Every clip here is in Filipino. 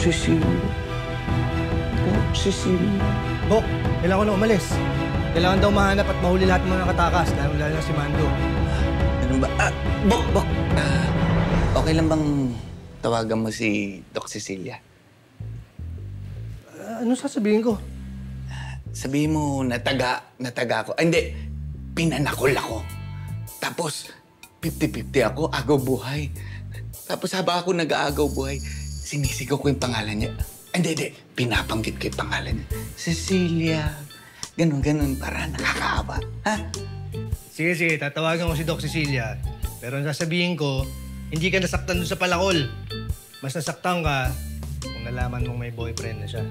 Cecilia. Doc Cecilia. Bok, kailangan ko na umalis. Kailangan daw mahanap at mahuli lahat ng mga nakatakas, lalo na si Mando. Ano ba? Bok! Okay lang bang tawagan mo si Doc Cecilia? Ano sasabihin ko? Sabihin mo nataga ko. Hindi, pinanakol ako. Tapos, 50-50 ako, agaw buhay. Tapos habang ako nag-aagaw buhay, sinisigaw ko yung pangalan niya. Hindi, pinapanggit ko yung pangalan niya. Cecilia. Ganun, para nakakaawa. Ha? Sige, tatawagan ko si Doc Cecilia. Pero ang sasabihin ko, hindi ka nasaktan doon sa palakol. Mas nasaktan ka kung nalaman mong may boyfriend na siya.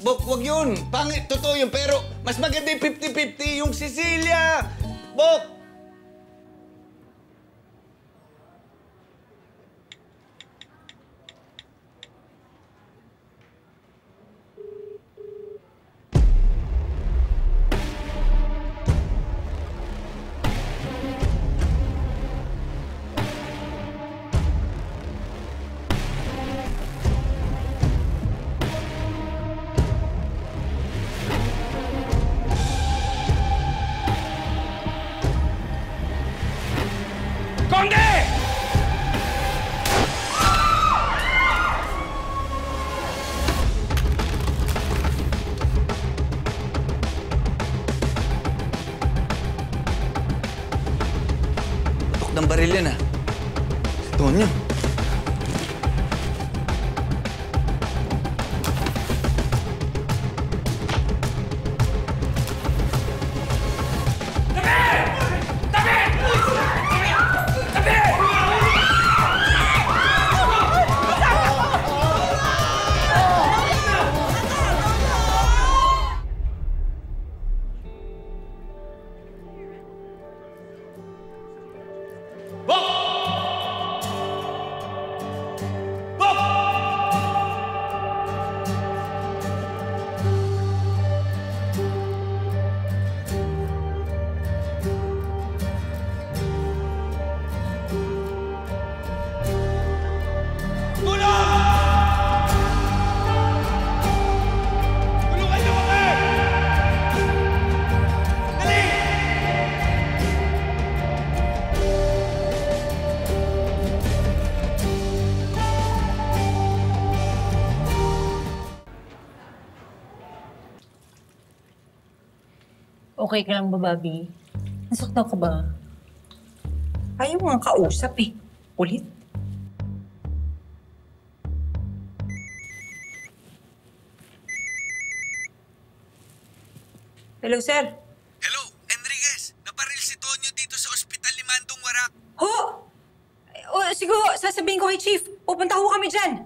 Bok, wag yun. Pangit, totoo yun. Pero mas maganda yung 50-50 yung Cecilia. Bok! Ng baril yan, Si Tonyo. Okay ka lang ba, Bobby? Nasaktan ka ba? Ayaw mo nga kausap eh. Ulit. Hello, sir. Hello, Enriquez. Naparil si Tonyo dito sa ospital ni Mandong Warak. Ho! O, siguro, sasabihin ko kay Chief. Pupunta ho kami dyan.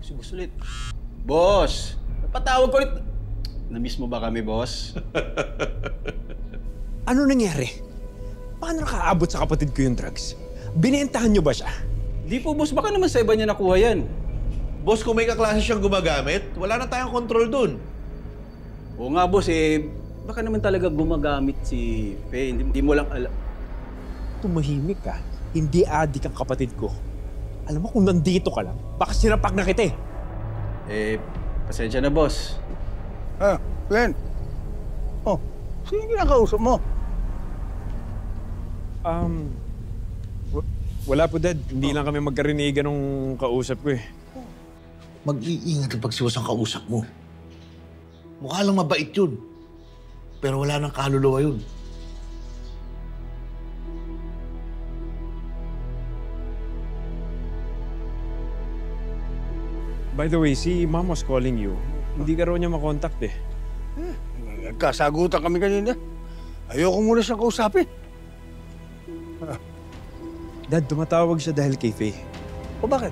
Si Boss ulit. Boss! Napatawag ko ulit. Na-miss mo ba kami, boss? Ano nangyari? Paano nakaabot sa kapatid ko yung drugs? Binentahan niyo ba siya? Di po, boss. Baka naman sa iba niya nakuha yan. Boss, kung may kaklase siyang gumagamit, wala na tayong control dun. Oo nga, boss. Baka naman talaga gumagamit si Faye. Hindi mo lang alam. Tumahimik ka. Hindi adik ang kapatid ko. Alam mo, kung nandito ka lang, baka sinapak na kita Pasensya na, boss. Glenn. Oh, sino kinakausap mo? Wala po, Dad. Hindi lang kami magkarinigan nung kausap ko Mag-iingat kapag siwas ang kausap mo. Mukha lang mabait yun. Pero wala nang kaluluwa yun. By the way, si Mom was calling you. Hindi ka raw niya makontakt Nagkasagutan kami kanina. Ayoko muna siyang kausapin. Dad, tumatawag siya dahil kay Faye. O bakit?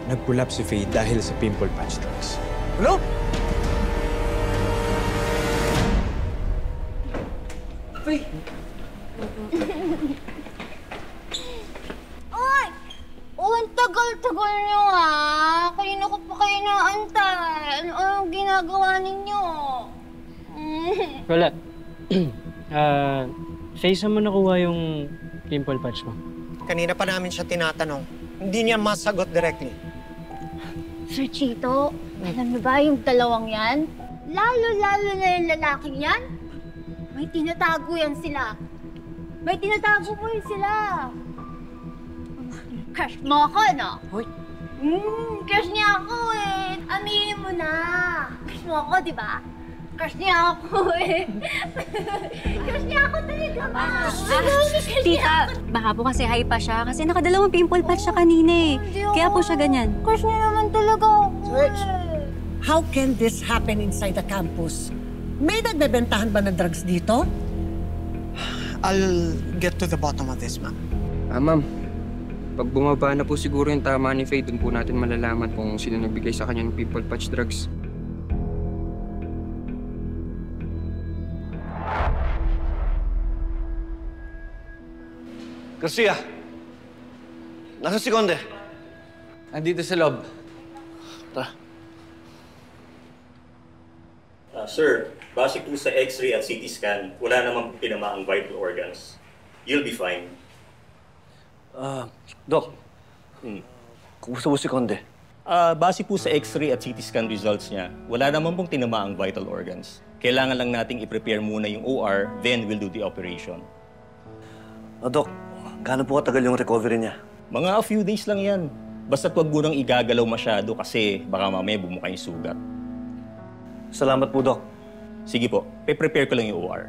Nag-collapse si Faye dahil sa pimple patch drugs. Ano? Faye! Ay! Ang tagal-tagal nyo Kanina ko pa kayo naantay. Ano ginagawa ninyo? Wala. Faye, saan mo nakuha yung pimple patch mo? Kanina pa namin siya tinatanong. Hindi niya masagot directly. Sir Chito, alam mo ba yung dalawang yan? Lalo-lalo na yung lalaking yan. May tinatago yan sila. May tinatago mo yun sila. Crush mo ako, no? Hoy. Crush niya ako eh. Aminin mo na. Crush mo ako, di ba? Crush niya ako eh. Crush niya ako talaga, ma. Tita, baka po kasi high pa siya kasi nakadalawang pimple patch siya kanina eh. Kaya po siya ganyan. Crush niya naman talaga ako eh. How can this happen inside the campus? May nagbebentahan ba ng drugs dito? I'll get to the bottom of this, ma'am. Ma'am. Pag bumaba na po siguro yung tama ni Faye, dun po natin malalaman kung sino nagbigay sa kanya ng pimple patch drugs. Garcia! Nasaan si Conde? Nandito sa loob. Tara. Sir, base po sa X-ray at CT scan, wala namang pinamaang vital organs. You'll be fine. Doc. Kumusta po si Conde? Base po sa X-ray at CT scan results niya, wala naman pong tinamaang vital organs. Kailangan lang nating i-prepare muna yung OR, then we'll do the operation. Doc, gaano po katagal yung recovery niya? Mga a few days lang yan. Basta't wag mo nang igagalaw masyado kasi baka mamaya bumuka yung sugat. Salamat po, Doc. Sige po, pe-prepare ko lang yung OR.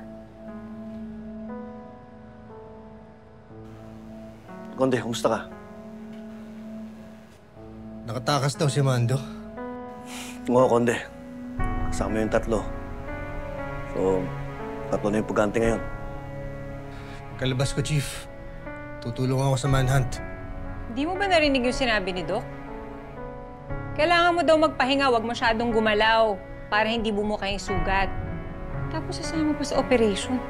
Conde, kumusta ka? Nakatakas daw si Mando. Oo, Conde. Kasama yung tatlo. So, tatlo na yung pugante ngayon. Kalabas ko, Chief. Tutulong ako sa manhunt. Di mo ba narinig yung sinabi ni Doc? Kailangan mo daw magpahinga, wag masyadong gumalaw para hindi bumuka yung sugat. Tapos sasama pa sa operation.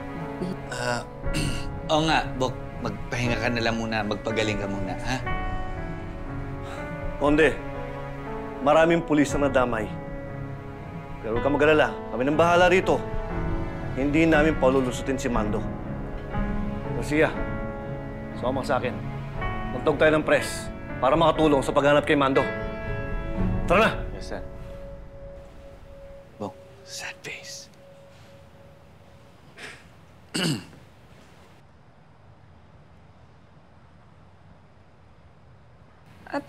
Oo nga, Bok. Magpahinga ka na lang muna, magpagaling ka muna, ha? Conde, maraming pulis na nadamay. Pero huwag ka mag-alala, kami nang bahala rito. Hindi namin paululusutin si Mando. Garcia, sumama ka sa akin. Magtawag tayo ng press para makatulong sa paghanap kay Mando. Tara na! Yes, sir. Bok, sad face.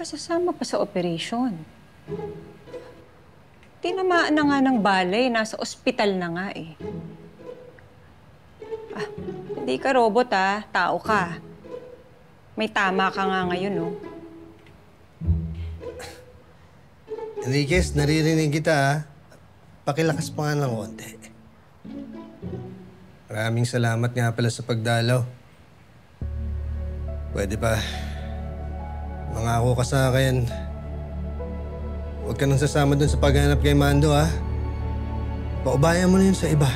Sasama pa sa operation. Tinamaan na nga ng balay, nasa ospital na nga eh. Hindi ka robot tao ka. May tama ka nga ngayon, no? Enriquez, naririnig kita, Pakilakas pa nga ng konti. Maraming salamat nga pala sa pagdalaw. Pwede pa. Mangako ka sa akin. Huwag ka nang sasama dun sa paghanap kay Mando, ha? Paubayan mo na yun sa iba.